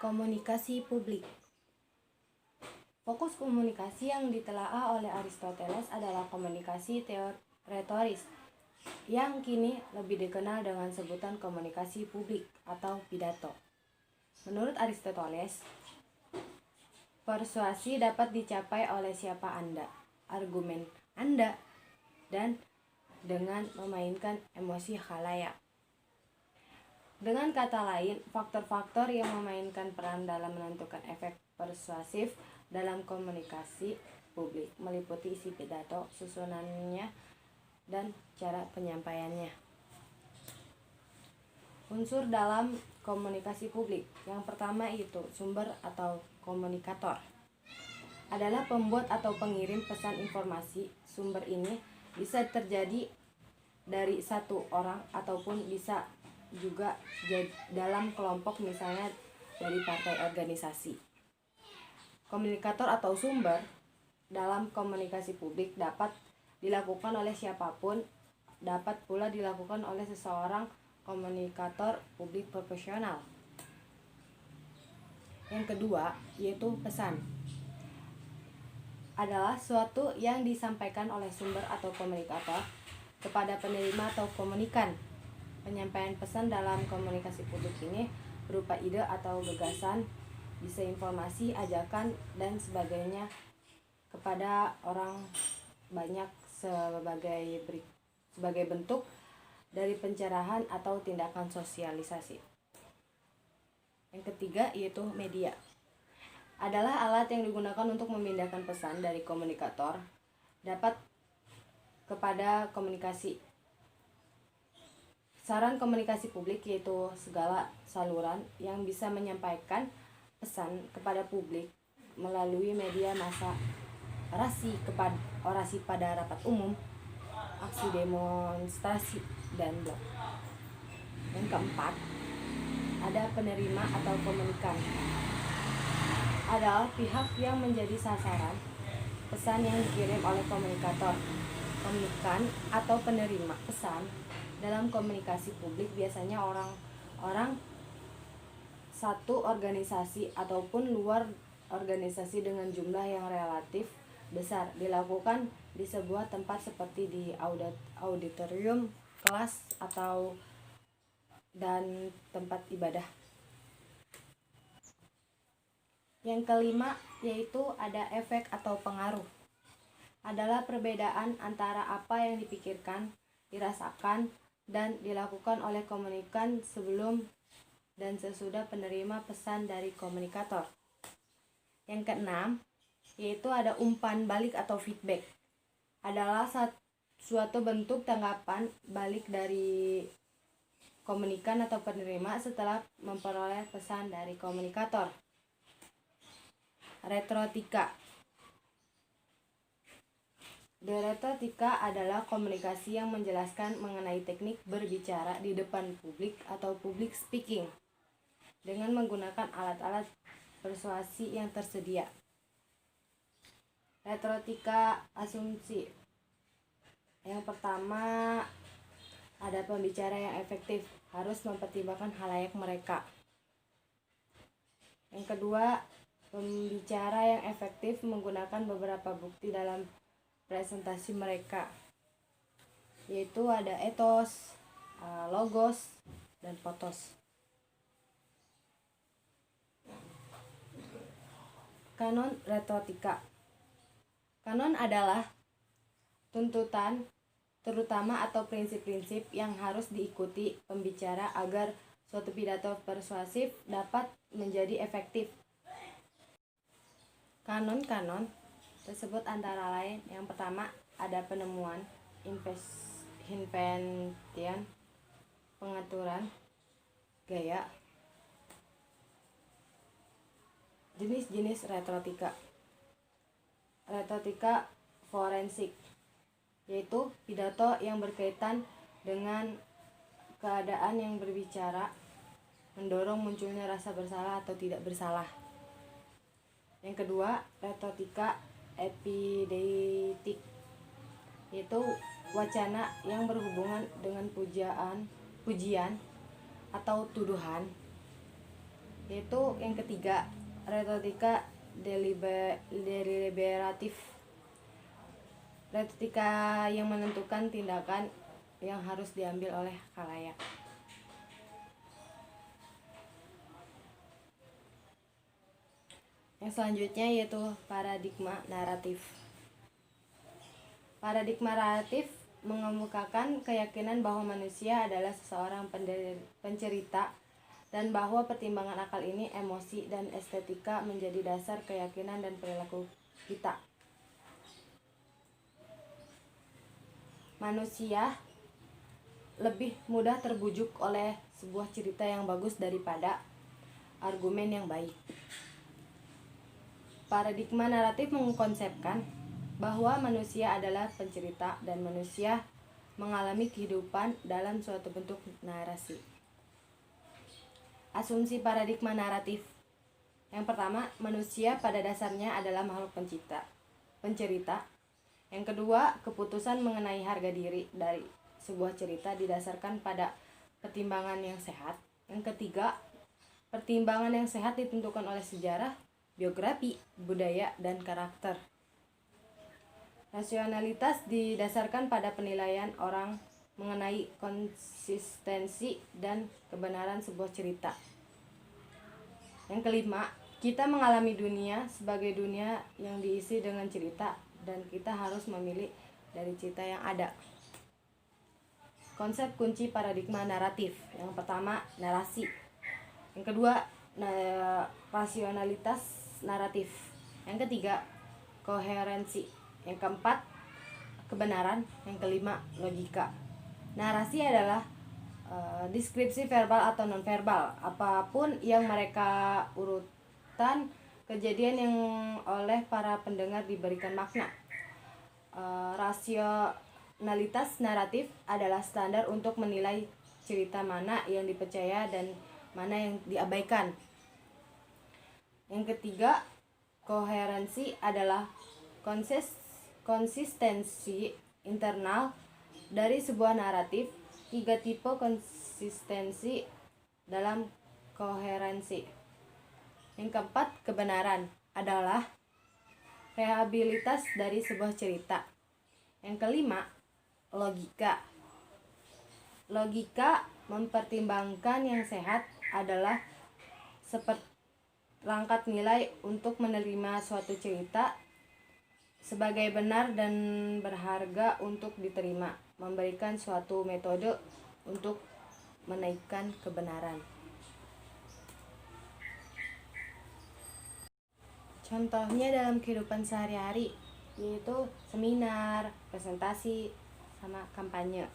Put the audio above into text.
Komunikasi publik. Fokus komunikasi yang ditelaah oleh Aristoteles adalah komunikasi retoris, yang kini lebih dikenal dengan sebutan komunikasi publik atau pidato. Menurut Aristoteles, persuasi dapat dicapai oleh siapa Anda, argumen Anda, dan dengan memainkan emosi khalayak. Dengan kata lain, faktor-faktor yang memainkan peran dalam menentukan efek persuasif dalam komunikasi publik meliputi isi pidato, susunannya, dan cara penyampaiannya. Unsur dalam komunikasi publik yang pertama itu sumber atau komunikator adalah pembuat atau pengirim pesan informasi. Sumber ini bisa terjadi dari satu orang ataupun bisa juga dalam kelompok, misalnya dari partai organisasi. Komunikator atau sumber dalam komunikasi publik dapat dilakukan oleh siapapun, dapat pula dilakukan oleh seseorang komunikator publik profesional. Yang kedua yaitu pesan adalah suatu yang disampaikan oleh sumber atau komunikator kepada penerima atau komunikan. Penyampaian pesan dalam komunikasi publik ini berupa ide atau gagasan, bisa informasi, ajakan, dan sebagainya kepada orang banyak sebagai bentuk dari pencerahan atau tindakan sosialisasi. Yang ketiga yaitu media. Adalah alat yang digunakan untuk memindahkan pesan dari komunikator dapat kepada komunikasi. Saran komunikasi publik yaitu segala saluran yang bisa menyampaikan pesan kepada publik melalui media massa, orasi pada rapat umum, aksi demonstrasi, dan blog. Yang keempat, ada penerima atau komunikan. Adalah pihak yang menjadi sasaran pesan yang dikirim oleh komunikator. Komunikan atau penerima pesan dalam komunikasi publik biasanya orang satu organisasi ataupun luar organisasi dengan jumlah yang relatif besar, dilakukan di sebuah tempat seperti di auditorium, kelas, atau dan tempat ibadah. Yang kelima yaitu ada efek atau pengaruh. Adalah perbedaan antara apa yang dipikirkan, dirasakan, dan dilakukan oleh komunikan sebelum dan sesudah penerima pesan dari komunikator. Yang keenam yaitu ada umpan balik atau feedback. Adalah suatu bentuk tanggapan balik dari komunikan atau penerima setelah memperoleh pesan dari komunikator. Retorika. Retorika adalah komunikasi yang menjelaskan mengenai teknik berbicara di depan publik atau public speaking dengan menggunakan alat-alat persuasi yang tersedia. Retorika asumsi. Yang pertama, ada pembicara yang efektif harus mempertimbangkan halayak mereka. Yang kedua, pembicara yang efektif menggunakan beberapa bukti dalam presentasi mereka, yaitu ada etos, logos, dan potos. Kanon retorika. Kanon adalah tuntutan terutama atau prinsip-prinsip yang harus diikuti pembicara agar suatu pidato persuasif dapat menjadi efektif. Kanon-kanon tersebut antara lain, yang pertama ada penemuan, invention, pengaturan, gaya. Jenis-jenis retorika. Retorika forensik, yaitu pidato yang berkaitan dengan keadaan yang berbicara, mendorong munculnya rasa bersalah atau tidak bersalah. Yang kedua, retorika epideitik, yaitu wacana yang berhubungan dengan pujian atau tuduhan. yaitu yang ketiga, retorika deliberatif. Retorika yang menentukan tindakan yang harus diambil oleh khalayak. Yang selanjutnya yaitu paradigma naratif. Paradigma naratif mengemukakan keyakinan bahwa manusia adalah seseorang pencerita dan bahwa pertimbangan akal ini, emosi, dan estetika menjadi dasar keyakinan dan perilaku kita. Manusia lebih mudah terbujuk oleh sebuah cerita yang bagus daripada argumen yang baik. Paradigma naratif mengkonsepkan bahwa manusia adalah pencerita dan manusia mengalami kehidupan dalam suatu bentuk narasi. Asumsi paradigma naratif. Yang pertama, manusia pada dasarnya adalah makhluk pencerita. Yang kedua, keputusan mengenai harga diri dari sebuah cerita didasarkan pada pertimbangan yang sehat. Yang ketiga, pertimbangan yang sehat ditentukan oleh sejarah, biografi, budaya, dan karakter. Rasionalitas didasarkan pada penilaian orang mengenai konsistensi dan kebenaran sebuah cerita. Yang kelima, kita mengalami dunia sebagai dunia yang diisi dengan cerita dan kita harus memilih dari cerita yang ada. Konsep kunci paradigma naratif. Yang pertama, narasi. Yang kedua, rasionalitas naratif. Yang ketiga, koherensi. Yang keempat, kebenaran. Yang kelima, logika. Narasi adalah deskripsi verbal atau nonverbal, apapun yang mereka urutan kejadian yang oleh para pendengar diberikan makna. Rasionalitas naratif adalah standar untuk menilai cerita mana yang dipercaya dan mana yang diabaikan. Yang ketiga, koherensi adalah konsistensi internal dari sebuah naratif. 3 tipe konsistensi dalam koherensi. Yang keempat, kebenaran adalah rehabilitas dari sebuah cerita. Yang kelima, logika. Logika mempertimbangkan yang sehat adalah seperangkat nilai untuk menerima suatu cerita sebagai benar dan berharga untuk diterima, memberikan suatu metode untuk menaikkan kebenaran. Contohnya dalam kehidupan sehari-hari yaitu seminar, presentasi, sama kampanye.